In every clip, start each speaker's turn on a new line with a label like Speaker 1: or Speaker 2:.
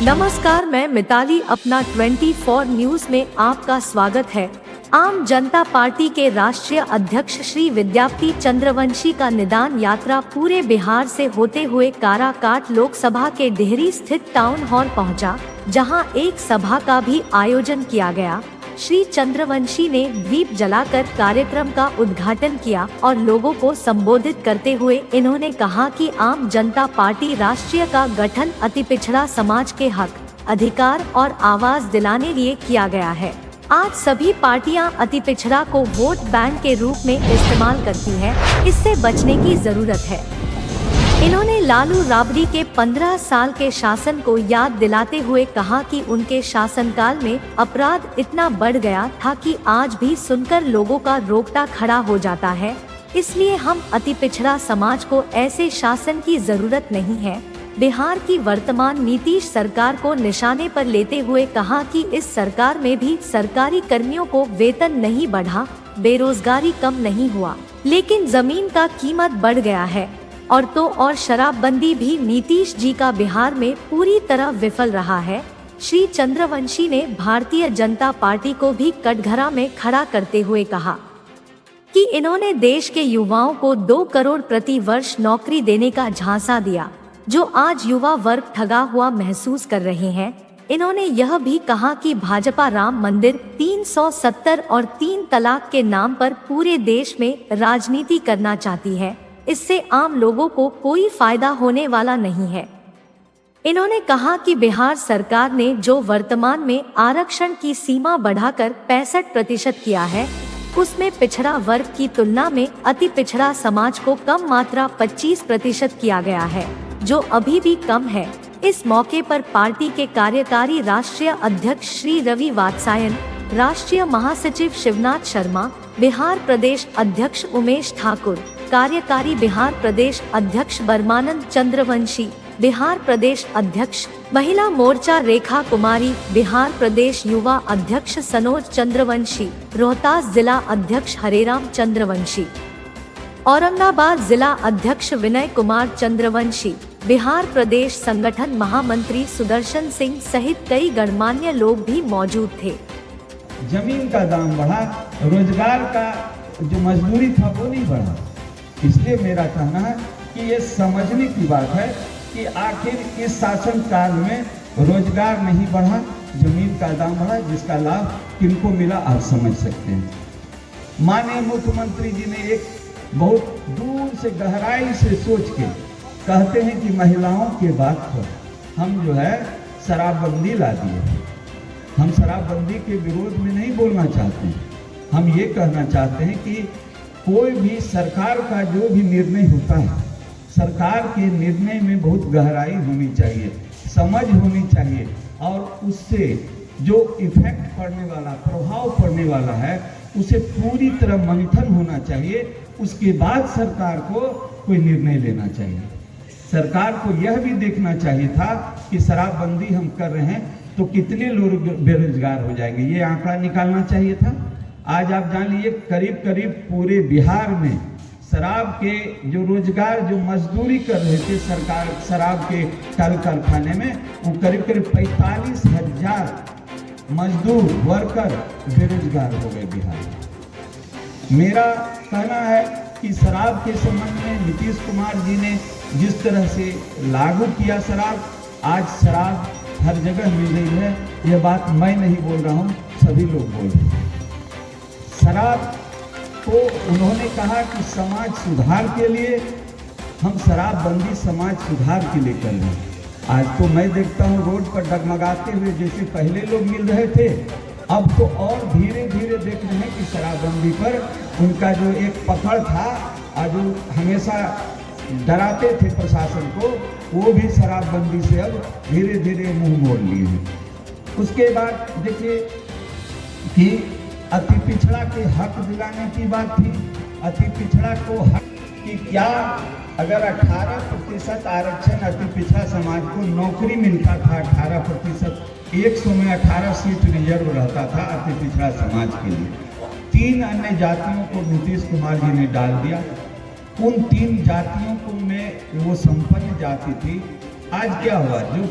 Speaker 1: नमस्कार, मैं मिताली अपना 24 न्यूज में आपका स्वागत है। आम जनता पार्टी के राष्ट्रीय अध्यक्ष श्री विद्यापति चंद्रवंशी का निदान यात्रा पूरे बिहार से होते हुए काराकाट लोकसभा के डेहरी स्थित टाउन हॉल पहुंचा, जहां एक सभा का भी आयोजन किया गया। श्री चंद्रवंशी ने दीप जलाकर कार्यक्रम का उद्घाटन किया और लोगों को संबोधित करते हुए इन्होंने कहा कि आम जनता पार्टी राष्ट्रीय का गठन अति पिछड़ा समाज के हक, अधिकार और आवाज दिलाने लिए किया गया है। आज सभी पार्टियां अति पिछड़ा को वोट बैंक के रूप में इस्तेमाल करती है, इससे बचने की जरूरत है। इन्होंने लालू राबड़ी के 15 साल के शासन को याद दिलाते हुए कहा कि उनके शासनकाल में अपराध इतना बढ़ गया था कि आज भी सुनकर लोगों का रोंगटा खड़ा हो जाता है। इसलिए हम अति पिछड़ा समाज को ऐसे शासन की जरूरत नहीं है। बिहार की वर्तमान नीतीश सरकार को निशाने पर लेते हुए कहा कि इस सरकार में भी सरकारी कर्मियों को वेतन नहीं बढ़ा, बेरोजगारी कम नहीं हुआ, लेकिन जमीन का कीमत बढ़ गया है। औरतों और शराबबंदी भी नीतीश जी का बिहार में पूरी तरह विफल रहा है। श्री चंद्रवंशी ने भारतीय जनता पार्टी को भी कटघरा में खड़ा करते हुए कहा कि इन्होंने देश के युवाओं को 2 करोड़ प्रति वर्ष नौकरी देने का झांसा दिया, जो आज युवा वर्ग ठगा हुआ महसूस कर रहे हैं। इन्होंने यह भी कहा कि भाजपा राम मंदिर 370 और 3 तलाक के नाम पर पूरे देश में राजनीति करना चाहती है। इससे आम लोगों को कोई फायदा होने वाला नहीं है। इन्होंने कहा कि बिहार सरकार ने जो वर्तमान में आरक्षण की सीमा बढ़ाकर 65% किया है, उसमें पिछड़ा वर्ग की तुलना में अति पिछड़ा समाज को कम मात्रा 25% किया गया है, जो अभी भी कम है। इस मौके पर पार्टी के कार्यकारी राष्ट्रीय अध्यक्ष श्री रवि वात्सायन, राष्ट्रीय महासचिव शिवनाथ शर्मा, बिहार प्रदेश अध्यक्ष उमेश ठाकुर, कार्यकारी बिहार प्रदेश अध्यक्ष बर्मानंद चंद्रवंशी, बिहार प्रदेश अध्यक्ष महिला मोर्चा रेखा कुमारी, बिहार प्रदेश युवा अध्यक्ष सनोज चंद्रवंशी, रोहतास जिला अध्यक्ष हरेराम चंद्रवंशी, औरंगाबाद जिला अध्यक्ष विनय कुमार चंद्रवंशी, बिहार प्रदेश संगठन महामंत्री सुदर्शन सिंह सहित कई गणमान्य लोग भी मौजूद थे।
Speaker 2: जमीन का दाम बढ़ा, रोजगार का जो मजदूरी था वो नहीं बढ़ा। इसलिए मेरा कहना है कि ये समझने की बात है कि आखिर इस शासन काल में रोजगार नहीं बढ़ा, जमीन का दाम बढ़ा, जिसका लाभ किनको मिला आप समझ सकते हैं। माननीय मुख्यमंत्री जी ने एक बहुत दूर से गहराई से सोच के कहते हैं कि महिलाओं के बात पर हम जो है शराबबंदी ला दिए। हम शराबबंदी के विरोध में नहीं बोलना चाहते हैं, हम ये कहना चाहते हैं कि कोई भी सरकार का जो भी निर्णय होता है, सरकार के निर्णय में बहुत गहराई होनी चाहिए, समझ होनी चाहिए, और उससे जो इफेक्ट पड़ने वाला, प्रभाव पड़ने वाला है, उसे पूरी तरह मंथन होना चाहिए। उसके बाद सरकार को कोई निर्णय लेना चाहिए। सरकार को यह भी देखना चाहिए था कि शराबबंदी हम कर रहे हैं तो कितने लोग बेरोजगार हो जाएंगे, ये आंकड़ा निकालना चाहिए था। आज आप जान लीजिए करीब करीब पूरे बिहार में शराब के जो रोजगार, जो मजदूरी कर रहे थे सरकार शराब के कल कारखाने में, वो करीब करीब 45,000 मजदूर वर्कर बेरोजगार हो गए बिहार में। मेरा कहना है कि शराब के संबंध में नीतीश कुमार जी ने जिस तरह से लागू किया शराब, आज शराब हर जगह मिल रही है। यह बात मैं नहीं बोल रहा हूँ, सभी लोग बोल रहे हैं। शराब को उन्होंने कहा कि समाज सुधार के लिए हम शराबबंदी समाज सुधार के लिए कर रहे हैं। आज तो मैं देखता हूँ रोड पर डगमगाते हुए जैसे पहले लोग मिल रहे थे, अब तो और धीरे धीरे देख रहे हैं कि शराबबंदी पर उनका जो एक पकड़ था और जो हमेशा डराते थे प्रशासन को, वो भी शराबबंदी से अब धीरे धीरे मुंह मोड़ लिए हैं। उसके बाद देखिए कि अति पिछड़ा के हक दिलाने की बात थी। अति पिछड़ा को हक कि क्या अगर 18% आरक्षण अति पिछड़ा समाज को नौकरी मिलता था, 18%, 100 में 18 सीट रिजर्व रहता था अति पिछड़ा समाज के लिए। 3 अन्य जातियों को नीतीश कुमार जी ने डाल दिया। उन 3 जातियों को में वो संपन्न जाति थी, आज क्या हुआ, जो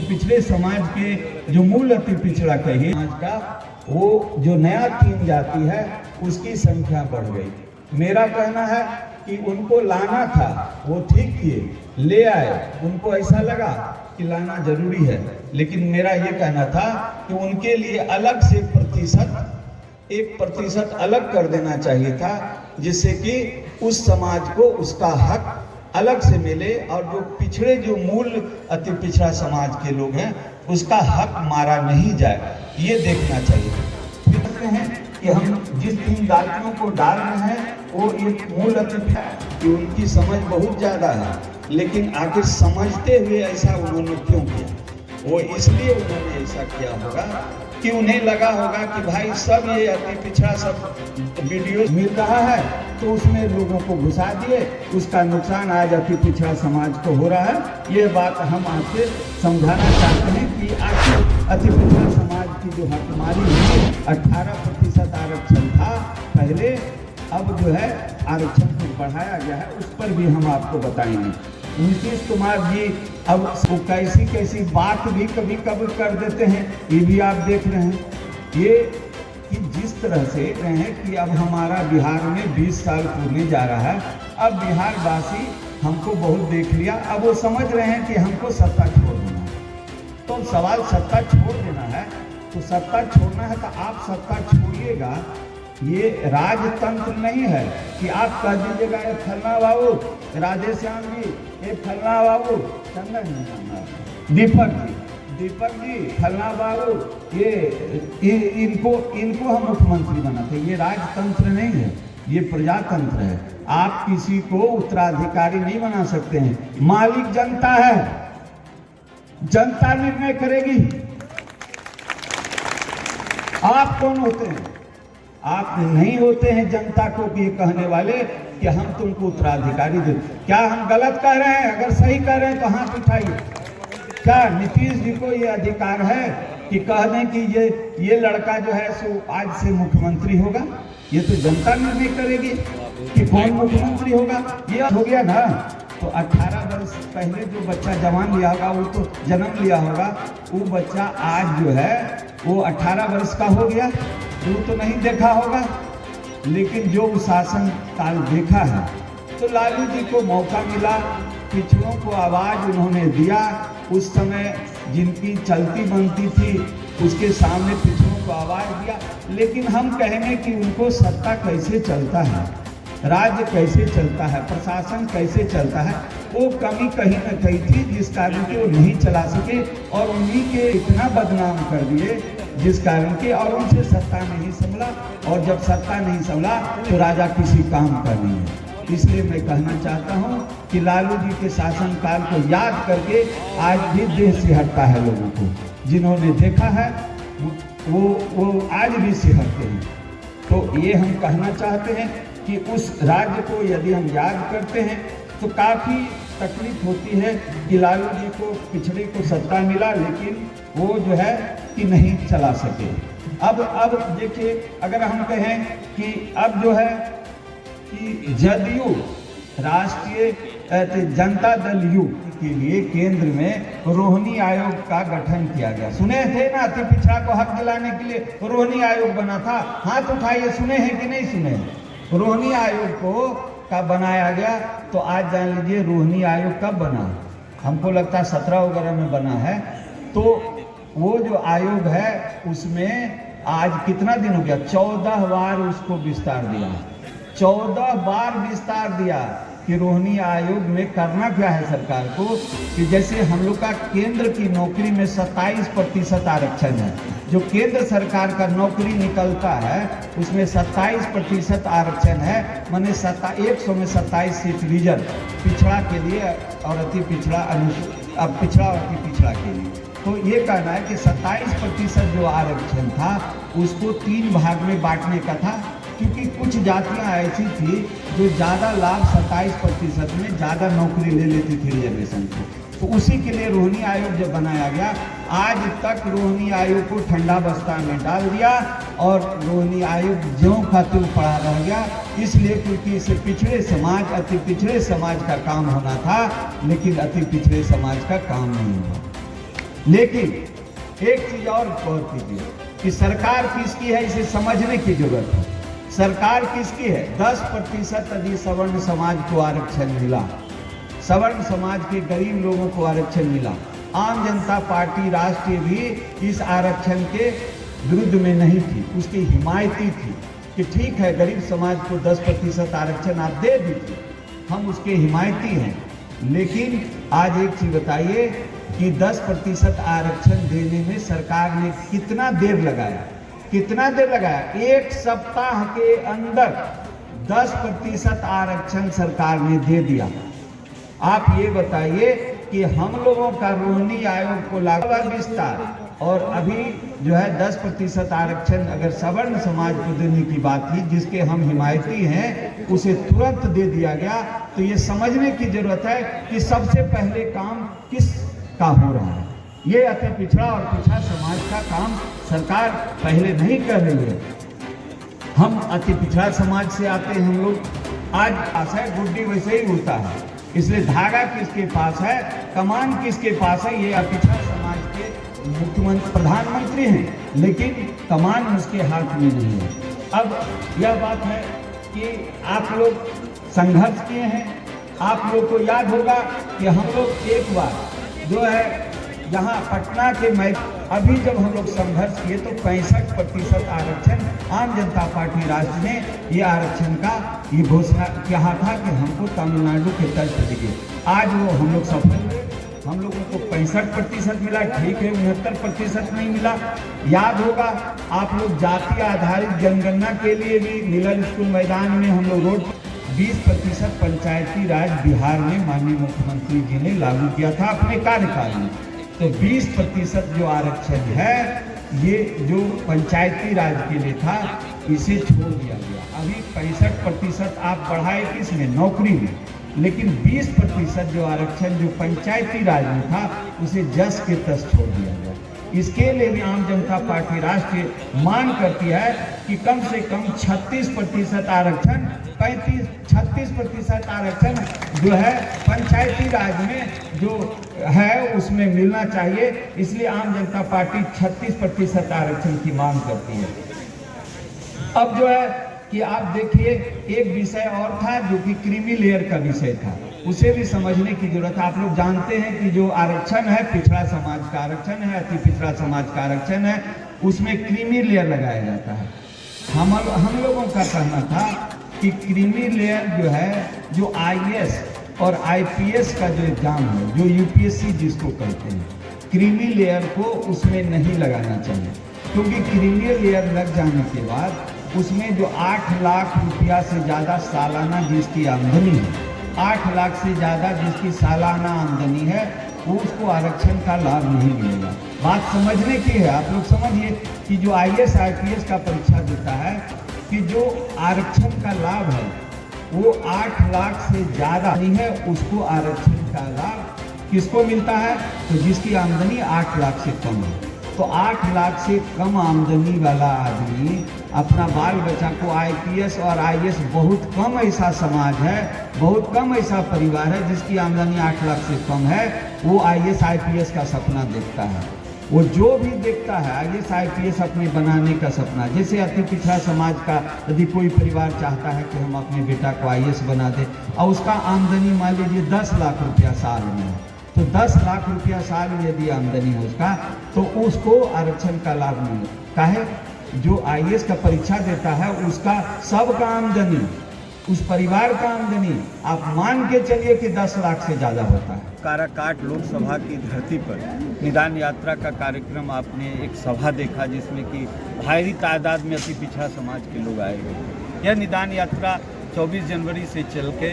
Speaker 2: पिछड़े समाज के जो मूल अति पिछड़ा कहिए समाज का, वो जो नया 3 जाति है उसकी संख्या बढ़ गई। मेरा कहना है कि उनको लाना था, वो ठीक किए, ले आए, उनको ऐसा लगा कि लाना जरूरी है, लेकिन मेरा ये कहना था कि उनके लिए अलग से 1% अलग कर देना चाहिए था, जिससे कि उस समाज को उसका हक अलग से मिले और जो पिछड़े जो मूल अति पिछड़ा समाज के लोग हैं उसका हक मारा नहीं जाए, ये देखना चाहिए। फिर कहते हैं कि हम जिस 3 जातियों को डाल रहे हैं वो एक मूल अति पिछड़ा कि उनकी समझ बहुत ज़्यादा है, लेकिन आखिर समझते हुए ऐसा उन्होंने क्यों किया? वो इसलिए उन्होंने ऐसा किया होगा कि उन्हें लगा होगा कि भाई सब ये अति पिछड़ा सब वीडियो मिल रहा है तो उसमें लोगों को घुसा दिए, उसका नुकसान आज अति पिछड़ा समाज को हो रहा है। ये बात हम आपसे समझाना चाहते हैं कि आखिर अति पिछड़ा समाज की जो हकमारी है 18% आरक्षण था पहले, अब जो है आरक्षण को बढ़ाया गया है, उस पर भी हम आपको बताएंगे। नीतीश कुमार जी अब वो कैसी बात भी कभी कभी कर देते हैं, ये भी आप देख रहे हैं। ये कि जिस तरह से रहे हैं कि अब हमारा बिहार में 20 साल पूरने जा रहा है, अब बिहार वासी हमको बहुत देख लिया, अब वो समझ रहे हैं कि हमको सत्ता छोड़ देना है। तो सवाल सत्ता छोड़ देना है, तो सत्ता छोड़ना है तो आप सत्ता छोड़िएगा। ये राजतंत्र नहीं है कि आप कह दीजिएगा ये फलना बाबू, राधेश्याम जी, ये फलना बाबू, चंदन दीपक जी फलना बाबू, ये इनको हम मुख्यमंत्री बनाते। ये राजतंत्र नहीं है, ये प्रजातंत्र है। आप किसी को उत्तराधिकारी नहीं बना सकते हैं। मालिक जनता है, जनता निर्णय करेगी। आप कौन होते हैं? आप नहीं होते हैं जनता को ये कहने वाले कि हम तुमको उत्तराधिकारी दे। क्या हम गलत कह रहे हैं? अगर सही कह रहे हैं तो हाथ उठाइए। क्या नीतीश जी को ये अधिकार है कि कह दें कि ये लड़का जो है सो आज से मुख्यमंत्री होगा? ये तो जनता निर्णय करेगी कि कौन मुख्यमंत्री होगा। ये हो गया ना, तो 18 वर्ष पहले जो बच्चा जवान लिया होगा, वो तो जन्म लिया होगा, वो बच्चा आज जो है वो 18 वर्ष का हो गया। वो तो नहीं देखा होगा, लेकिन जो शासन काल देखा है, तो लालू जी को मौका मिला, पिछड़ों को आवाज उन्होंने दिया। उस समय जिनकी चलती बनती थी उसके सामने पिछड़ों को आवाज दिया। लेकिन हम कहेंगे कि उनको सत्ता कैसे चलता है, राज्य कैसे चलता है, प्रशासन कैसे चलता है, वो कमी कहीं न कहीं थी जिस कारण के वो नहीं चला सके और उन्हीं के इतना बदनाम कर दिए जिस कारण के, और उनसे सत्ता नहीं संभला। और जब सत्ता नहीं संभला तो राजा किसी काम का नहीं है। इसलिए मैं कहना चाहता हूं कि लालू जी के शासनकाल को याद करके आज भी देह सिहरता है। लोगों को जिन्होंने देखा है वो आज भी सिहरते हैं। तो ये हम कहना चाहते हैं कि उस राज्य को यदि हम याद करते हैं तो काफ़ी तकलीफ होती है कि लालू जी को पिछड़े को सत्ता मिला, लेकिन वो जो है कि नहीं चला सके। अब देखिए, अगर हम कहें कि अब जो है कि जदयू राष्ट्रीय जनता दल यू के लिए केंद्र में रोहिणी आयोग का गठन किया गया। सुने थे ना, अति पिछड़ा को हक दिलाने के लिए रोहिणी आयोग बना था। हाथ उठाइए, सुने हैं कि नहीं सुने? रोहिणी आयोग को का बनाया गया। तो आज जान लीजिए रोहिणी आयोग कब बना। हमको लगता है 17 वगैरह में बना है। तो वो जो आयोग है उसमें आज कितना दिन हो गया, 14 बार उसको विस्तार दिया, 14 बार विस्तार दिया कि रोहिणी आयोग में करना क्या है सरकार को, कि जैसे हम लोग का केंद्र की नौकरी में 27% आरक्षण है। जो केंद्र सरकार का नौकरी निकलता है उसमें 27% आरक्षण है, माने 100 में 27 सीट रिजर्व पिछड़ा के लिए और अति पिछड़ा पिछड़ा और अति पिछड़ा के लिए। तो ये कहना है कि 27% जो आरक्षण था उसको 3 भाग में बांटने का था, क्योंकि कुछ जातियां ऐसी थी जो ज़्यादा लाभ 27% में ज़्यादा नौकरी ले लेती थी रिजर्वेशन से। तो उसी के लिए रोहिणी आयोग जब बनाया गया, आज तक रोहिणी आयोग को ठंडा बस्ता में डाल दिया और रोहिणी आयोग ज्यों का त्यों पड़ा रह गया। इसलिए क्योंकि इसे पिछड़े समाज, अति पिछड़े समाज का काम होना था, लेकिन अति पिछड़े समाज का काम नहीं हुआ। लेकिन एक चीज और गौर कीजिए कि सरकार किसकी है, इसे समझने की जरूरत है। सरकार किसकी है? 10% यदि सवर्ण समाज को आरक्षण मिला, सवर्ण समाज के गरीब लोगों को आरक्षण मिला। आम जनता पार्टी राष्ट्रीय भी इस आरक्षण के विरुद्ध में नहीं थी, उसकी हिमायती थी कि ठीक है गरीब समाज को 10% आरक्षण आप दे दीजिए, हम उसके हिमायती हैं। लेकिन आज एक चीज बताइए कि 10% आरक्षण देने में सरकार ने कितना देर लगाया, कितना देर लगाया? एक सप्ताह के अंदर 10% आरक्षण सरकार ने दे दिया। आप ये बताइए कि हम लोगों का रोहिणी आयोग को लागू विस्तार और अभी जो है 10% आरक्षण अगर सवर्ण समाज को देने की बात थी, जिसके हम हिमायती हैं, उसे तुरंत दे दिया गया। तो ये समझने की जरूरत है कि सबसे पहले काम किस का हो रहा है। ये अति पिछड़ा और पिछड़ा समाज का काम सरकार पहले नहीं कर रही है। हम अति पिछड़ा समाज से आते हैं हम लोग। आज आशा है गुड्डी वैसे ही होता है, इसलिए धागा किसके पास है, कमान किसके पास है? ये अति पिछड़ा समाज के मुख्यमंत्री प्रधानमंत्री हैं, लेकिन कमान उसके हाथ में नहीं है। अब यह बात है कि आप लोग संघर्ष किए हैं, आप लोग को याद होगा कि हम लोग एक बार जो है यहाँ पटना के अभी जब हम लोग संघर्ष किए तो 65% आरक्षण आम जनता पार्टी राज्य ने ये आरक्षण का ये घोषणा किया था कि हमको तमिलनाडु के तर्ज पर देंगे। आज वो हम लोग सफल हुए, हम लोगों को 65% मिला, ठीक है 69% नहीं मिला। याद होगा आप लोग जाति आधारित जनगणना के लिए भी मिलन स्कूल मैदान में हम लोग रोड 20% पंचायती राज बिहार में माननीय मुख्यमंत्री जी ने लागू किया था अपने कार्यकाल में। तो 20% जो आरक्षण है ये जो पंचायती राज के लिए था, इसे छोड़ दिया गया। अभी 65% आप बढ़ाए किसमें? नौकरी में। लेकिन 20% जो आरक्षण जो पंचायती राज में था, उसे जस के तस छोड़ दिया गया। इसके लिए भी आम जनता पार्टी राष्ट्रीय मांग करती है कि कम से कम 36% आरक्षण 36% आरक्षण जो है पंचायती राज में जो है उसमें मिलना चाहिए। इसलिए आम जनता पार्टी 36% आरक्षण की मांग करती है। अब जो है कि आप देखिए एक विषय और था जो कि क्रीमी लेयर का विषय था, उसे भी समझने की जरूरत है। आप लोग जानते हैं कि जो आरक्षण है पिछड़ा समाज का आरक्षण है, अति पिछड़ा समाज का आरक्षण है, उसमें क्रीमी लेयर लगाया जाता है। हम लोगों का कहना था कि क्रीमी लेयर जो है जो IAS और IPS का जो एग्जाम है, जो UPSC जिसको कहते हैं, क्रीमी लेयर को उसमें नहीं लगाना चाहिए। क्योंकि क्रीमी लेयर लग जाने के बाद उसमें जो 8 लाख रुपया से ज़्यादा सालाना जिसकी आमदनी है, 8 लाख से ज़्यादा जिसकी सालाना आमदनी है, वो उसको आरक्षण का लाभ नहीं मिलेगा। बात समझने की है। आप लोग समझिए कि जो IAS IPS का परीक्षा देता है कि जो आरक्षण का लाभ है वो 8 लाख से ज़्यादा नहीं है, उसको आरक्षण का लाभ किसको मिलता है? तो जिसकी आमदनी 8 लाख से कम है। तो 8 लाख से कम आमदनी वाला आदमी अपना बाल बच्चा को IPS और IAS, बहुत कम ऐसा समाज है, बहुत कम ऐसा परिवार है जिसकी आमदनी 8 लाख से कम है, वो IAS IPS का सपना देखता है। वो जो भी देखता है IAS IPS अपने बनाने का सपना, जैसे अति पिछड़ा समाज का यदि कोई परिवार चाहता है कि हम अपने बेटा को IAS बना दें और उसका आमदनी मान लीजिए 10 लाख रुपया साल में है, तो 10 लाख रुपया साल में यदि आमदनी है उसका, तो उसको आरक्षण का लाभ मिले। काहे? जो IAS का परीक्षा देता है उसका सबका आमदनी, उस परिवार का आमदनी आप मान के चलिए कि 10 लाख से ज़्यादा होता है।
Speaker 3: काराकाट लोकसभा की धरती पर निदान यात्रा का कार्यक्रम आपने एक सभा देखा जिसमें कि भारी तादाद में अति पिछड़ा समाज के लोग आए हुए। यह निदान यात्रा 24 जनवरी से चल के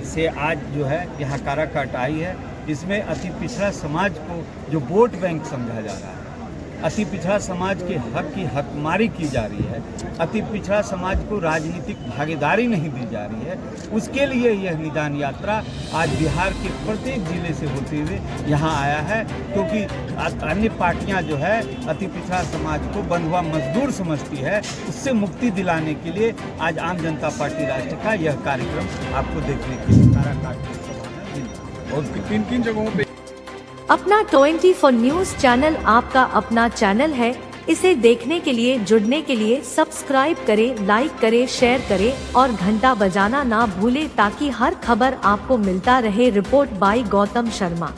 Speaker 3: से आज जो है यहाँ काराकाट आई है। इसमें अति पिछड़ा समाज को जो वोट बैंक समझा जा रहा है, अति पिछड़ा समाज के हक की हकमारी की जा रही है, अति पिछड़ा समाज को राजनीतिक भागीदारी नहीं दी जा रही है, उसके लिए यह निदान यात्रा आज बिहार के प्रत्येक जिले से होते हुए यहाँ आया है। क्योंकि अन्य पार्टियां जो है अति पिछड़ा समाज को बंधुआ मजदूर समझती है, उससे मुक्ति दिलाने के लिए आज आम जनता पार्टी राष्ट्र का यह कार्यक्रम आपको देखने के लिए काराकाट और किन जगहों पे।
Speaker 1: अपना 24 न्यूज़ चैनल आपका अपना चैनल है, इसे देखने के लिए जुड़ने के लिए सब्सक्राइब करें, लाइक करें, शेयर करें और घंटा बजाना ना भूलें ताकि हर खबर आपको मिलता रहे। Report by Gautam Sharma.